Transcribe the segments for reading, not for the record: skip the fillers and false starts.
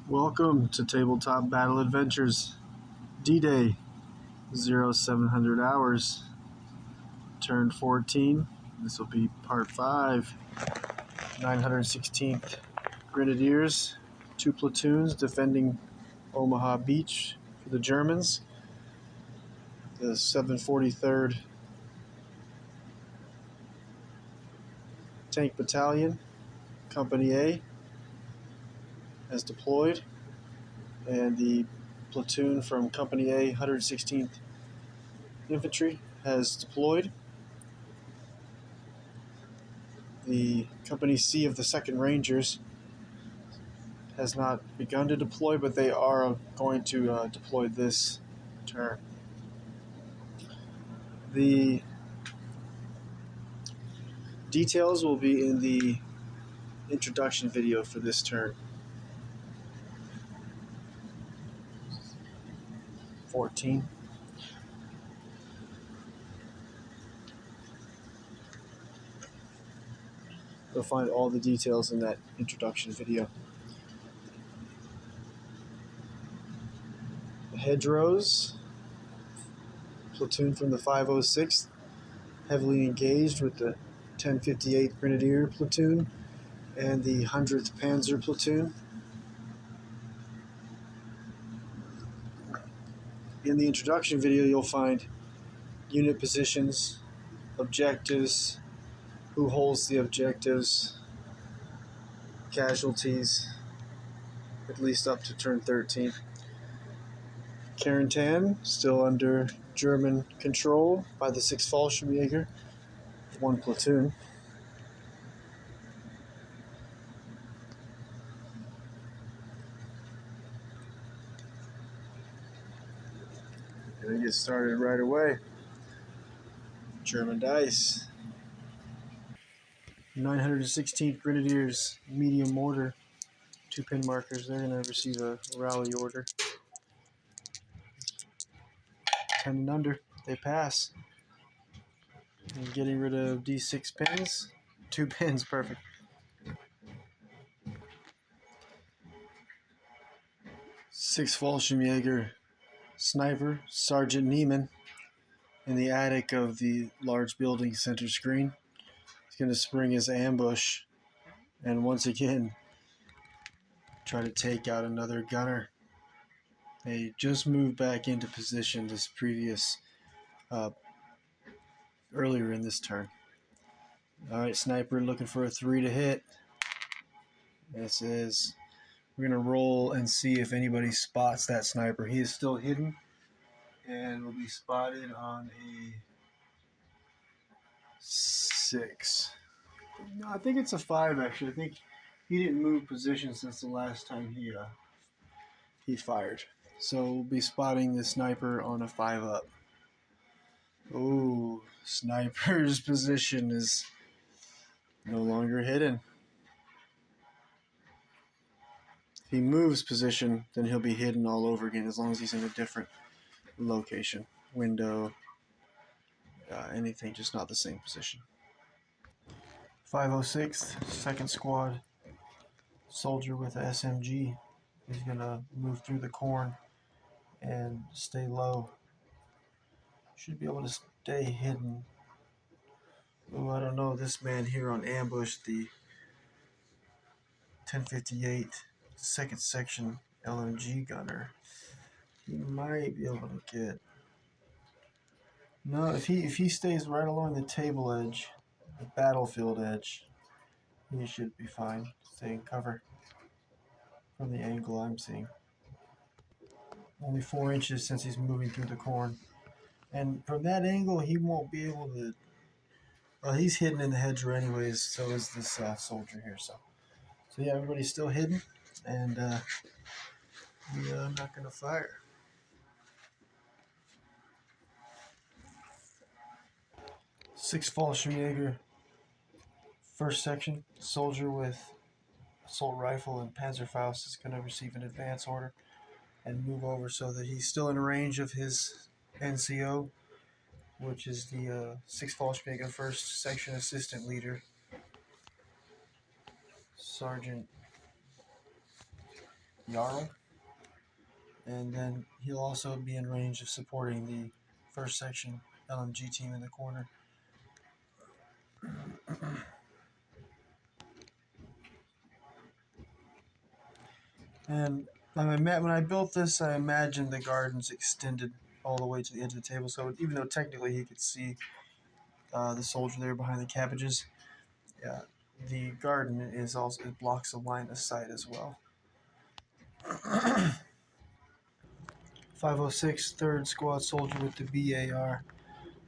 Welcome to Tabletop Battle Adventures D-Day 0700 hours, turn 14. This will be part 5. 916th Grenadiers, 2 platoons defending Omaha Beach for the Germans. The 743rd Tank Battalion, Company A, has deployed, and the platoon from Company A, 116th Infantry, has deployed. The Company C of the 2nd Rangers has not begun to deploy, but they are going to deploy this turn. The details will be in the introduction video for this turn. 14. You'll find all the details in that introduction video. The Hedgerows, platoon from the 506th, heavily engaged with the 1058th Grenadier platoon and the 100th Panzer platoon. In the introduction video, you'll find unit positions, objectives, who holds the objectives, casualties, at least up to turn 13. Carentan, still under German control by the 6th Fallschirmjäger, 1 platoon. Gonna get started right away. German dice. 916th Grenadiers, medium mortar, 2 pin markers. They're going to receive a rally order. 10 and under, they pass. And getting rid of D6 pins. 2 pins, perfect. Sixth Fallschirmjäger sniper, Sergeant Neiman, in the attic of the large building center screen. He's going to spring his ambush and once again try to take out another gunner. They just moved back into position this previous earlier in this turn. Alright, sniper looking for a 3 to hit. This is, we're going to roll and see if anybody spots that sniper. He is still hidden and will be spotted on a 6. No, I think it's a 5 actually. I think he didn't move position since the last time he fired. So we'll be spotting the sniper on a 5 up. Oh, sniper's position is no longer hidden. If he moves position, then he'll be hidden all over again as long as he's in a different location. Window, anything, just not the same position. 506th, 2nd Squad, soldier with a SMG. He's going to move through the corn and stay low. Should be able to stay hidden. Oh, I don't know. This man here on ambush, the 1058 2nd Section LMG gunner. He might be able to get... No, if he stays right along the table edge, the battlefield edge, he should be fine. Stay in cover from the angle I'm seeing. Only 4 inches since he's moving through the corn. And from that angle, he won't be able to... Well, he's hidden in the hedgerow anyways, so is this soldier here. So yeah, everybody's still hidden, and I'm not going to fire. Sixth Fallschirmjäger, 1st Section, soldier with assault rifle and Panzerfaust is going to receive an advance order and move over so that he's still in range of his NCO, which is the 6th Fallschirmjäger 1st Section Assistant Leader, Sergeant Jarl. And then he'll also be in range of supporting the first section LMG team in the corner. And when I built this, I imagined the gardens extended all the way to the edge of the table. So even though technically he could see the soldier there behind the cabbages, yeah, the garden it blocks the line of sight as well. 506, 3rd Squad Soldier with the BAR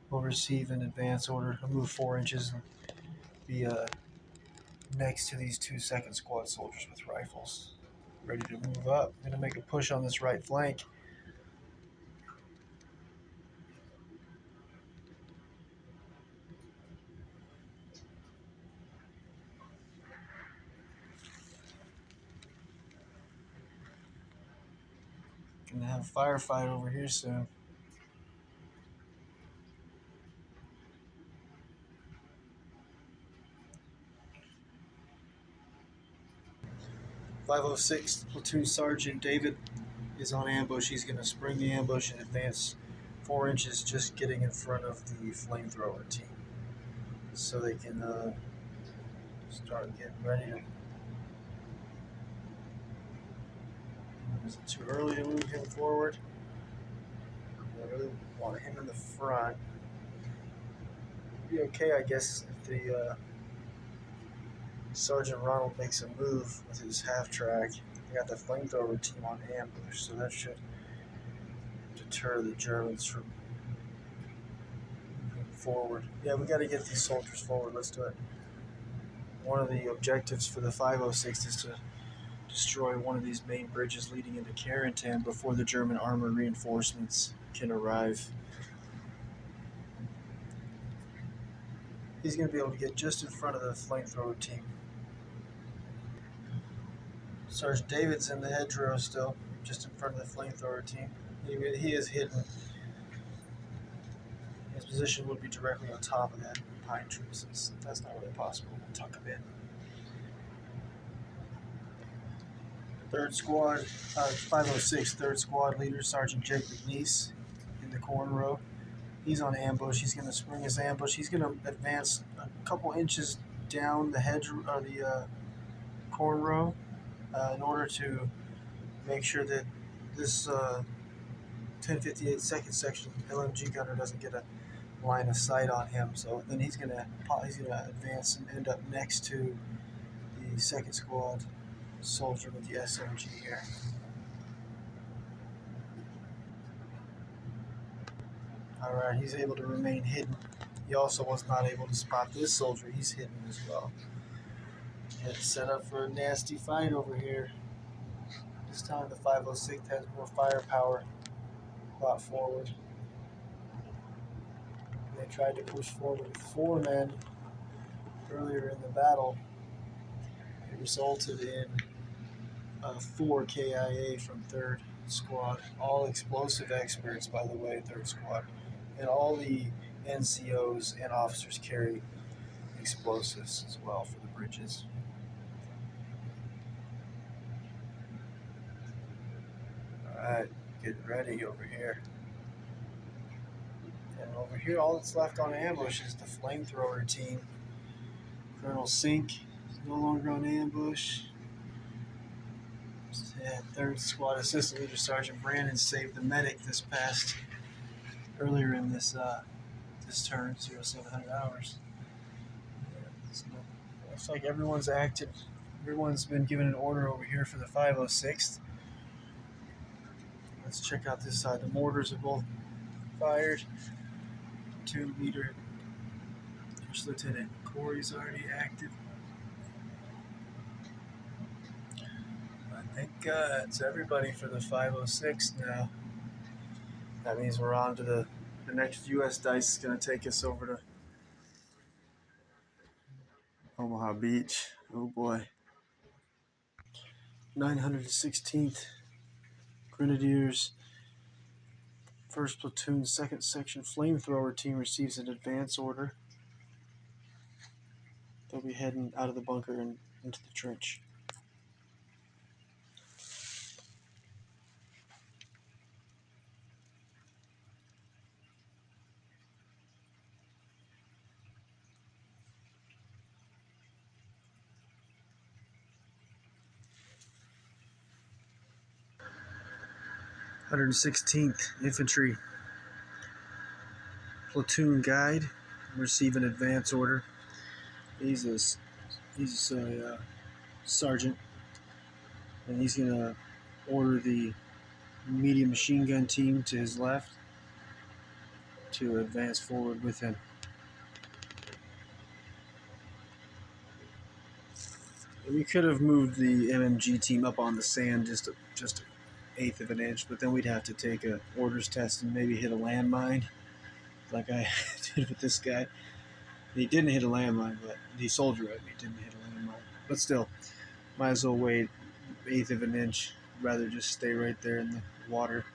will receive an advance order. He'll move 4 inches and be next to these 2 2nd Squad Soldiers with rifles. Ready to move up. I'm going to make a push on this right flank. Going to have a firefight over here soon. .506 Platoon Sergeant David is on ambush. He's going to spring the ambush and advance 4 inches, just getting in front of the flamethrower team, so they can start getting ready to. Is it too early to move him forward? I really want him in the front. It'd be okay, I guess, if the Sergeant Ronald makes a move with his half track. They got the flamethrower team on ambush, so that should deter the Germans from moving forward. Yeah, we got to get these soldiers forward. Let's do it. One of the objectives for the 506 is to destroy one of these main bridges leading into Carentan before the German armor reinforcements can arrive. He's going to be able to get just in front of the flamethrower team. Sergeant David's in the hedgerow still, just in front of the flamethrower team. He is hidden. His position would be directly on top of that pine tree, so that's not really possible. We'll tuck him in. 3rd Squad, 506, 3rd Squad leader, Sergeant Jake McNeese in the corn row. He's on ambush. He's going to spring his ambush. He's going to advance a couple inches down the hedge or the corn row in order to make sure that this 1058 2nd section LMG gunner doesn't get a line of sight on him. So then he's gonna advance and end up next to the 2nd Squad soldier with the SMG here. All right, he's able to remain hidden. He also was not able to spot this soldier. He's hidden as well. It's set up for a nasty fight over here. This time the 506 has more firepower. Brought forward. They tried to push forward with 4 men earlier in the battle. It resulted in 4 KIA from 3rd Squad. All explosive experts, by the way, 3rd Squad. And all the NCOs and officers carry explosives as well for the bridges. Alright, get ready over here. And over here, all that's left on ambush is the flamethrower team. Colonel Sink is no longer on ambush. 3rd Squad Assistant Leader Sergeant Brandon saved the medic earlier in this turn, 0700 hours. Looks like everyone's active. Everyone's been given an order over here for the 506th. Let's check out this side. The mortars are both fired. 2 leader, First Lieutenant Corey's already active. I think it's everybody for the 506 now. That means we're on to the next U.S. dice is going to take us over to Omaha Beach. Oh boy. 916th Grenadiers, 1st Platoon, 2nd Section Flamethrower team receives an advance order. They'll be heading out of the bunker and into the trench. 116th Infantry Platoon Guide, receive an advance order. He's a sergeant, and he's gonna order the medium machine gun team to his left to advance forward with him. We could have moved the MMG team up on the sand just an eighth of an inch, but then we'd have to take a orders test and maybe hit a landmine, like I did with this guy. He didn't hit a landmine, but the soldier at me didn't hit a landmine. But still, might as well wait eighth of an inch, rather just stay right there in the water.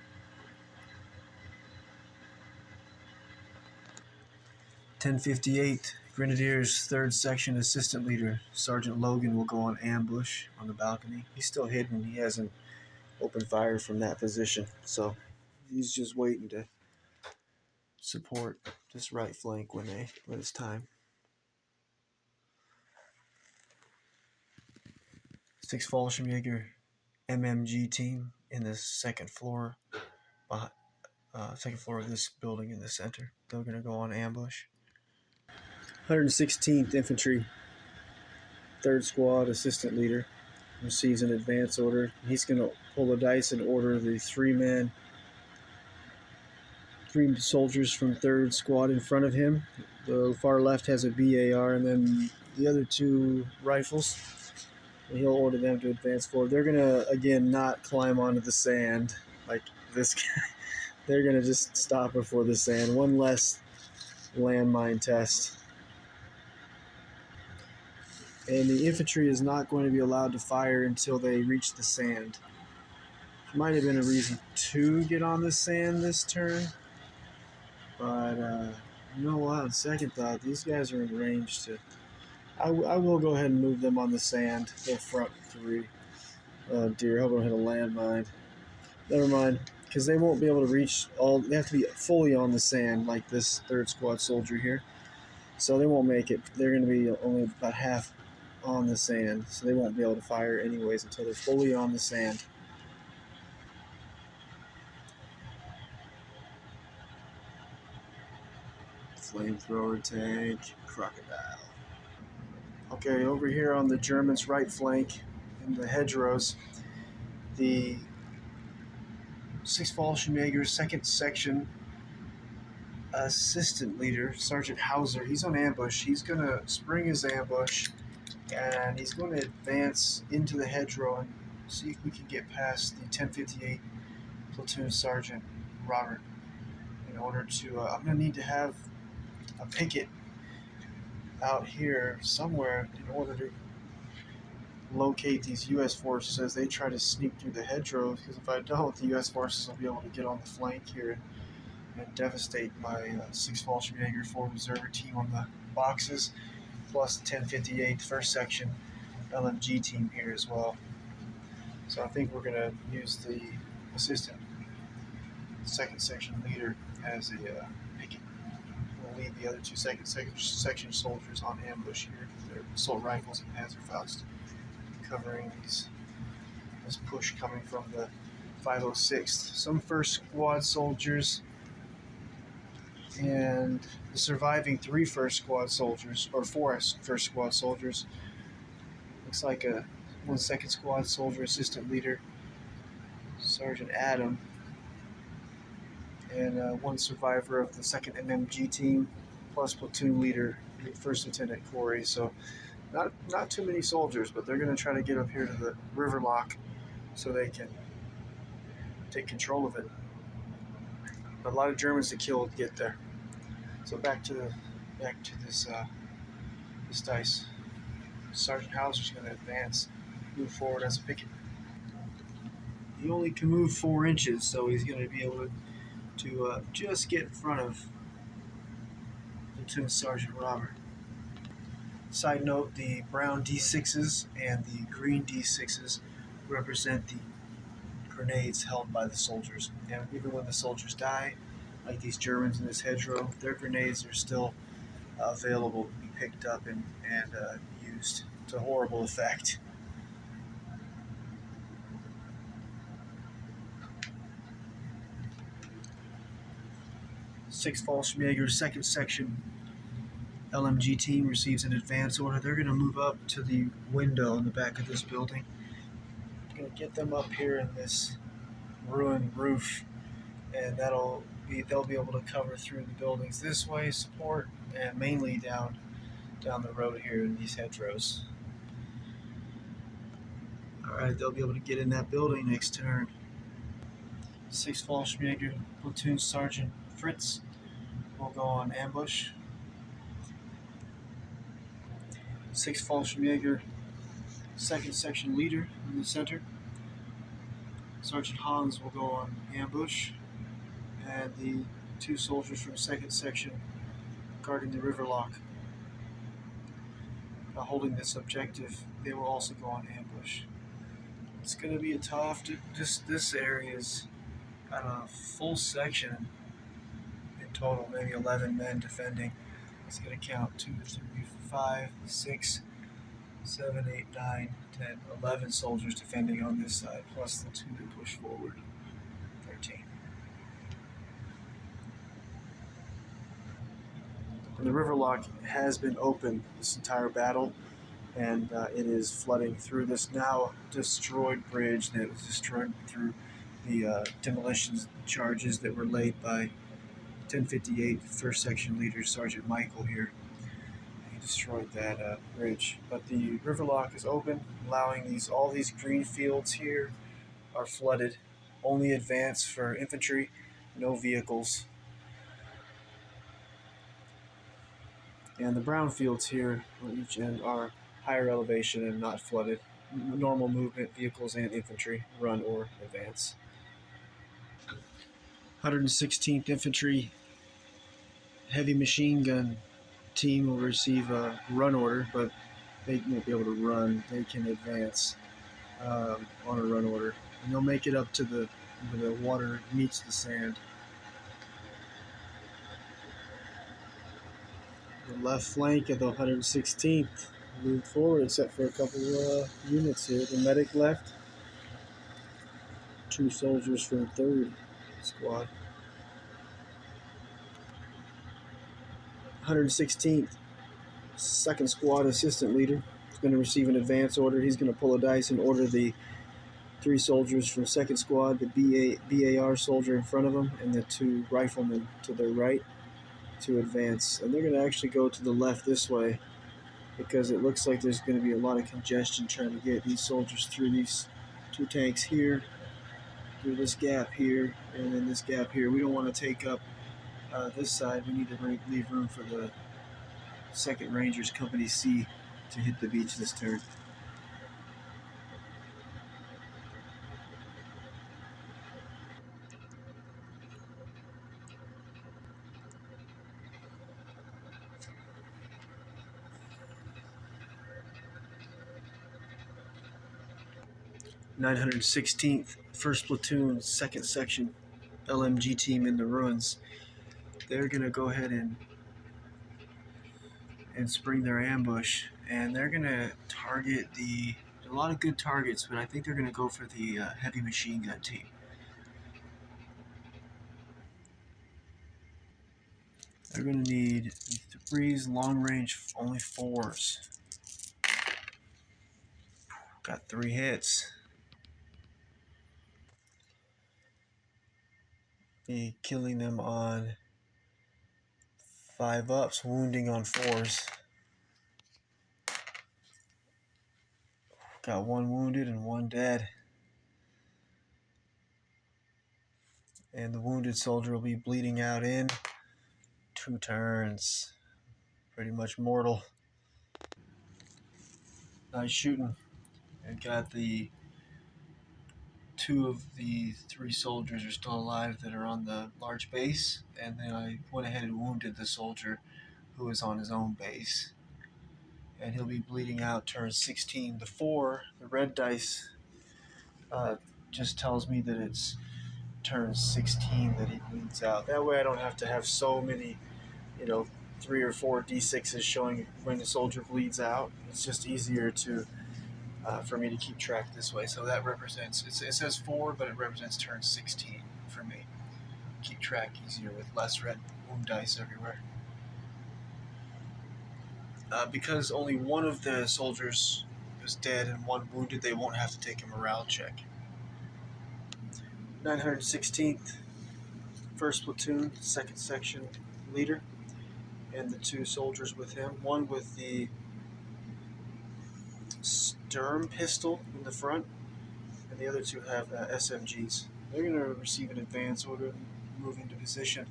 (1058) Grenadiers 3rd Section Assistant Leader Sergeant Logan will go on ambush on the balcony. He's still hidden. He hasn't opened fire from that position, so he's just waiting to support this right flank when it's time. 6th Fallschirmjäger MMG team in the second floor of this building in the center. They're going to go on ambush. 116th Infantry 3rd Squad Assistant Leader receives an advance order. He's going to pull the dice and order the three soldiers from 3rd Squad in front of him. The far left has a BAR, and then the other two rifles. And he'll order them to advance forward. They're going to, again, not climb onto the sand like this guy. They're going to just stop before the sand. One less landmine test. And the infantry is not going to be allowed to fire until they reach the sand. Might have been a reason to get on the sand this turn. But, you know what? On second thought, these guys are in range to... I will go ahead and move them on the sand. Their front three. Oh dear, I hope I don't hit a landmine. Never mind, because they won't be able to reach all... They have to be fully on the sand, like this 3rd Squad soldier here. So they won't make it. They're going to be only about half on the sand, so they won't be able to fire anyways until they're fully on the sand. Flamethrower tank, crocodile. Okay, over here on the Germans' right flank in the hedgerows, the 6th Fallschirmjäger 2nd Section Assistant Leader, Sergeant Hauser, he's on ambush. He's going to spring his ambush, and he's going to advance into the hedgerow and see if we can get past the 1058 Platoon Sergeant Robert in order to... I'm going to need to have a picket out here somewhere in order to locate these U.S. forces as they try to sneak through the hedgerows, because if I don't, the U.S. forces will be able to get on the flank here and devastate my 6th Fallschirmjäger 4 Reserve team on the boxes, plus 1058 1st Section LMG team here as well. So I think we're going to use the Assistant 2nd Section Leader as a picket. We'll leave the other two 2nd Section soldiers on ambush here. They're assault rifles and Panzerfaust covering this push coming from the 506th. Some 1st Squad soldiers and the surviving 3 1st Squad soldiers, or 4 1st Squad soldiers. Looks like a 1 2nd Squad soldier assistant leader, Sergeant Adam, and 1 survivor of the 2nd MMG team, plus platoon leader, 1st Lieutenant Corey. So not too many soldiers, but they're going to try to get up here to the river lock so they can take control of it. But a lot of Germans to kill to get there. So back to this dice. Sergeant Hauser's going to advance, move forward as a picket. He only can move 4 inches, so he's going to be able to just get in front of Platoon Sergeant Robert. Side note, the brown D6s and the green D6s represent the grenades held by the soldiers. And even when the soldiers die, like these Germans in this hedgerow, their grenades are still available to be picked up and used to horrible effect. 6 Fallschirmjäger, second section LMG team receives an advance order. They're going to move up to the window in the back of this building. I'm going to get them up here in this ruined roof, and they'll be able to cover through the buildings this way, support, and mainly down the road here in these hedgerows. Alright, they'll be able to get in that building next turn. 6 Fallschirmjäger, Platoon Sergeant Fritz will go on ambush. 6 Fallschirmjäger, second section leader in the center. Sergeant Hans will go on ambush, and the 2 soldiers from second section guarding the river lock. Holding this objective, they will also go on ambush. It's going to be a tough. This area is got a full section in total, maybe 11 men defending. It's going to count 2, 3, 5, 6, 7, 8, 9, 10, 11 soldiers defending on this side, plus the 2 that push forward. 13. And the river lock has been open this entire battle, and it is flooding through this now destroyed bridge that was destroyed through the demolition charges that were laid by 1058 first section leader Sergeant Michael here. He destroyed that bridge, but the river lock is open, allowing all these green fields here are flooded. Only advance for infantry, no vehicles. And the brown fields here on each end are higher elevation and not flooded. Normal movement, vehicles and infantry, run or advance. 116th Infantry Heavy Machine Gun team will receive a run order, but they won't be able to run. They can advance on a run order, and they'll make it up to where the water meets the sand. The left flank of the 116th moved forward, except for a couple units here. The medic left. 2 soldiers from 3rd squad. 116th, 2nd squad assistant leader is going to receive an advance order. He's going to pull a dice and order the 3 soldiers from 2nd squad, the BAR soldier in front of him, and the 2 riflemen to their right to advance. And they're going to actually go to the left this way, because it looks like there's going to be a lot of congestion trying to get these soldiers through these 2 tanks here, through this gap here, and then this gap here. We don't want to take up this side. We need to leave room for the 2nd Rangers Company C to hit the beach this turn. (916th) 1st Platoon, 2nd Section LMG team in the ruins. They're going to go ahead and spring their ambush, and they're going to target a lot of good targets, but I think they're going to go for the heavy machine gun team. They're going to need 3s, long range, only 4s. Got 3 hits. Be killing them on 5 ups, wounding on 4s. Got 1 wounded and 1 dead. And the wounded soldier will be bleeding out in 2 turns. Pretty much mortal. Nice shooting. And got the 2 of the 3 soldiers are still alive that are on the large base. And then I went ahead and wounded the soldier who is on his own base. And he'll be bleeding out turn 16. The 4, the red dice, just tells me that it's turn 16 that he bleeds out. That way I don't have to have so many, 3 or 4 D6s showing when the soldier bleeds out. It's just easier for me to keep track this way. So that represents, it says 4, but it represents turn 16 for me. Keep track easier with less red boom dice everywhere. Because only one of the soldiers is dead and one wounded, they won't have to take a morale check. 916th, 1st Platoon, 2nd Section leader, and the 2 soldiers with him. One with the Sturm pistol in the front, and the other 2 have SMGs. They're going to receive an advance order and move into position.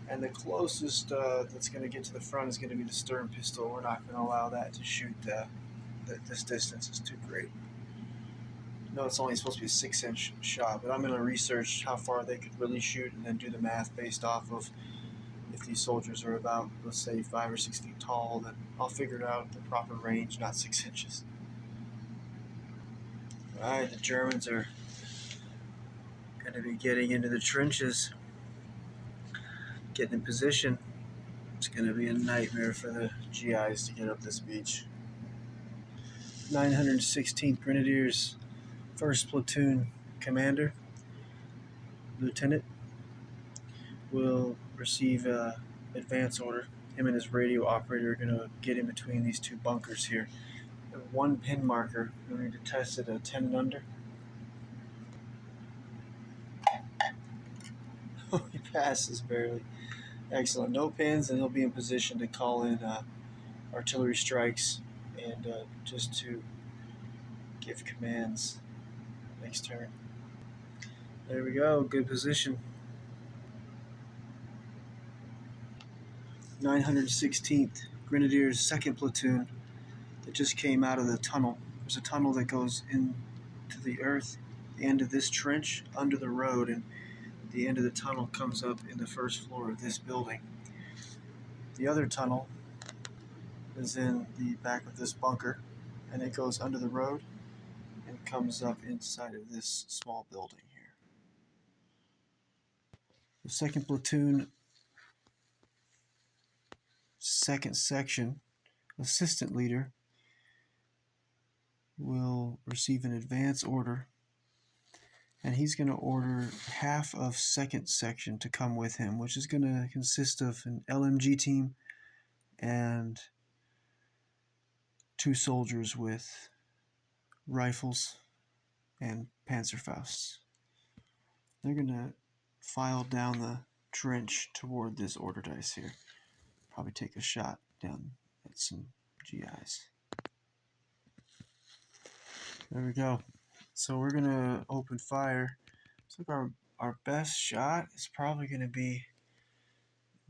And the closest that's going to get to the front is going to be the Sturm pistol. We're not going to allow that to shoot. This distance is too great. No, it's only supposed to be a 6-inch shot, but I'm going to research how far they could really shoot and then do the math based off of if these soldiers are about, let's say, 5 or 6 feet tall, then I'll figure it out the proper range, not 6 inches. Alright, the Germans are going to be getting into the trenches, getting in position. It's going to be a nightmare for the GIs to get up this beach. 916th Grenadiers, 1st Platoon Commander, Lieutenant, will receive an advance order. Him and his radio operator are going to get in between these 2 bunkers here. And 1 pin marker, we need to test it at 10 and under. He passes barely. Excellent. No pins, and he'll be in position to call in artillery strikes and just to give commands next turn. There we go. Good position. 916th Grenadiers 2nd Platoon that just came out of the tunnel. There's a tunnel that goes into the earth, the end of this trench, under the road, and the end of the tunnel comes up in the 1st floor of this building. The other tunnel is in the back of this bunker, and it goes under the road and comes up inside of this small building here. The 2nd Platoon, 2nd Section Assistant Leader will receive an advance order, and he's going to order half of 2nd Section to come with him, which is going to consist of an LMG team and 2 soldiers with rifles and Panzerfausts. They're going to file down the trench toward this order dice here. Probably take a shot down at some GIs. There we go. So we're going to open fire. So our best shot is probably going to be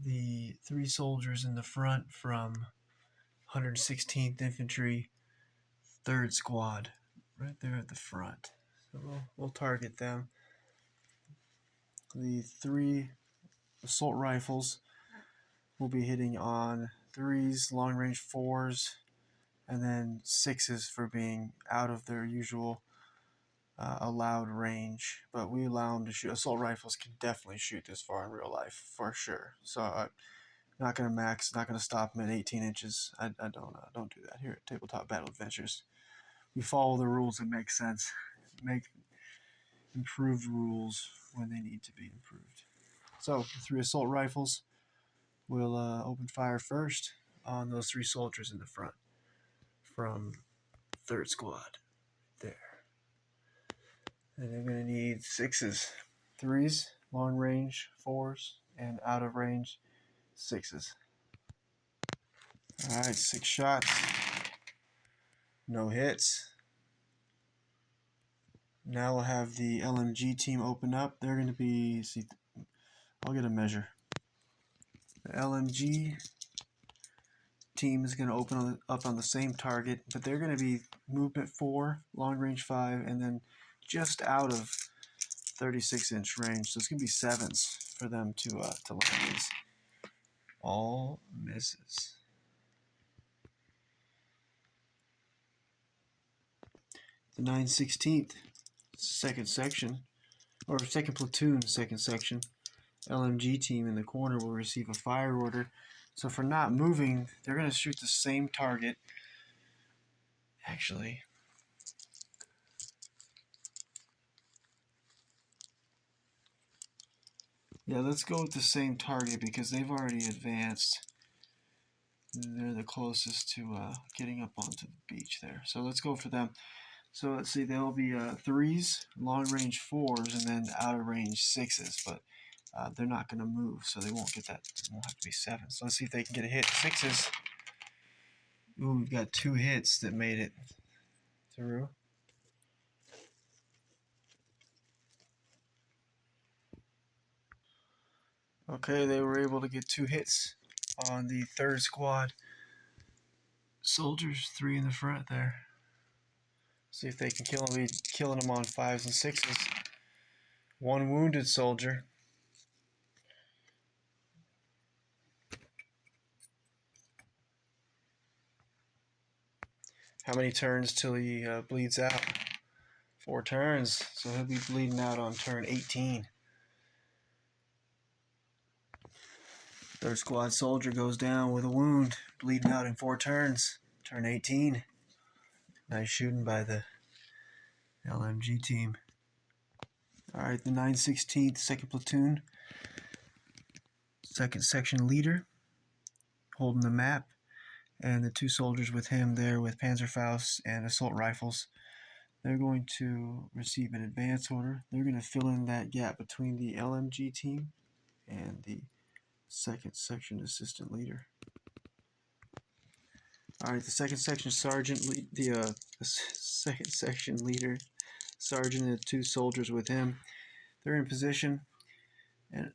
the 3 soldiers in the front from 116th Infantry, 3rd Squad, right there at the front. So we'll target them. The 3 assault rifles will be hitting on 3s, long range 4s, and then 6s for being out of their usual allowed range. But we allow them to shoot. Assault rifles can definitely shoot this far in real life, for sure. So not going to max, not going to stop them at 18 inches. I don't do that here at Tabletop Battle Adventures. We follow the rules that make sense. Make improved rules when they need to be improved. So the 3 assault rifles will open fire first on those 3 soldiers in the front from 3rd Squad there. And they're going to need 6s, 3s, long range 4s, and out of range 6s. Alright, 6 shots. No hits. Now we'll have the LMG team open up. They're going to be, I'll get a measure. The LMG team is going to open up on the same target, but they're going to be movement 4, long range 5, and then just out of 36-inch range. So it's going to be 7s for them to land these. All misses. The 916th 2nd Section, or 2nd Platoon 2nd Section, LMG team in the corner will receive a fire order. So for not moving, they're going to shoot the same target. Actually, Yeah, let's go with the same target because they've already advanced. They're the closest to getting up onto the beach there. So let's go for them. So let's see, they'll be 3s, long range 4s, and then out of range 6s. But they're not going to move, so they won't get that. It won't have to be 7s. So let's see if they can get a hit. 6s. Ooh, we've got 2 hits that made it through. Okay, they were able to get 2 hits on the 3rd squad soldiers, 3 in the front there. See if they can kill them. Killing them on 5s and 6s. 1 wounded soldier. How many turns till he bleeds out? 4 turns, so he'll be bleeding out on turn 18. 3rd squad soldier goes down with a wound, bleeding out in 4 turns. Turn 18. Nice shooting by the LMG team. Alright, the 916th, 2nd platoon. 2nd section leader, holding the map. And the 2 soldiers with him there with Panzerfaust and assault rifles. They're going to receive an advance order. They're going to fill in that gap between the LMG team and the 2nd section assistant leader. All right, the 2nd section sergeant, the 2nd section leader, sergeant, and the 2 soldiers with him. They're in position, and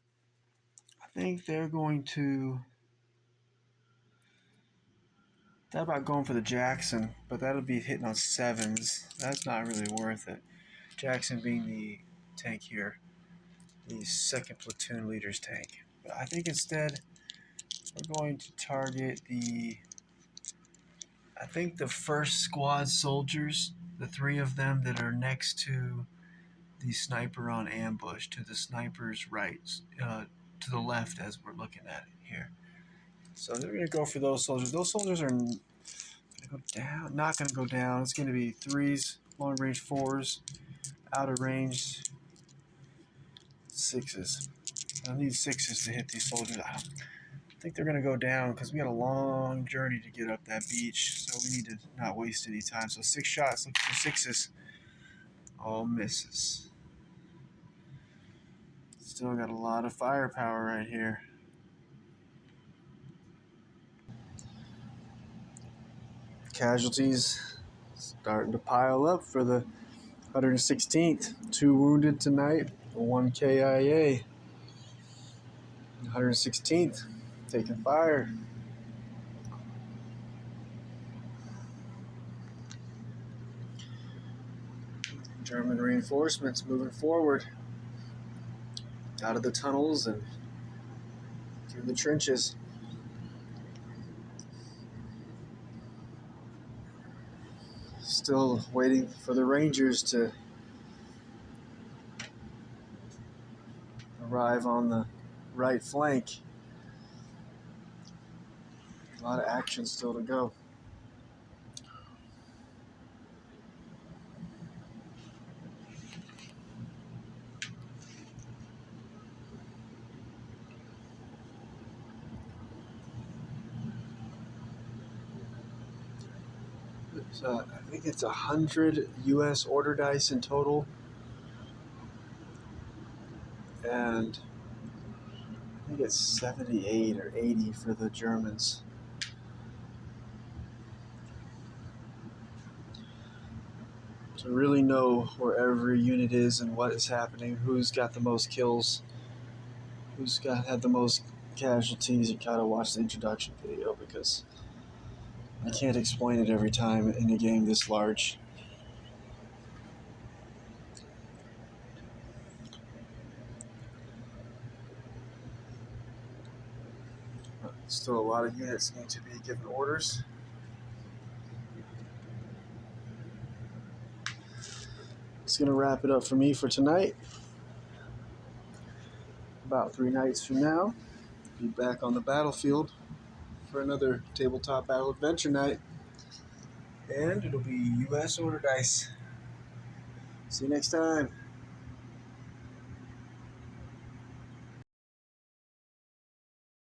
I think they're going to. Thought about going for the Jackson, but that'll be hitting on 7s. That's not really worth it. Jackson being the tank here, the 2nd platoon leader's tank. But I think instead we're going to target the 1st squad soldiers, the 3 of them that are next to the sniper on ambush, to the sniper's right, to the left as we're looking at it here. So they're going to go for those soldiers. Those soldiers are going to go down, not going to go down. It's going to be 3s, long range 4s, out of range 6s. I need 6s to hit these soldiers. I think they're going to go down because we got a long journey to get up that beach, so we need to not waste any time. So 6 shots, looking for 6s. All misses. Still got a lot of firepower right here. Casualties starting to pile up for the 116th. 2 wounded tonight, 1 KIA. 116th taking fire. German reinforcements moving forward out of the tunnels and through the trenches. Still waiting for the Rangers to arrive on the right flank. A lot of action still to go. I think it's 100 U.S. order dice in total, and I think it's 78 or 80 for the Germans. To really know where every unit is and what is happening, who's got the most kills, who's had the most casualties, you gotta watch the introduction video because I can't explain it every time in a game this large. Still a lot of units need to be given orders. It's going to wrap it up for me for tonight. About 3 nights from now, be back on the battlefield for another tabletop battle adventure night. And it'll be US order dice. See you next time.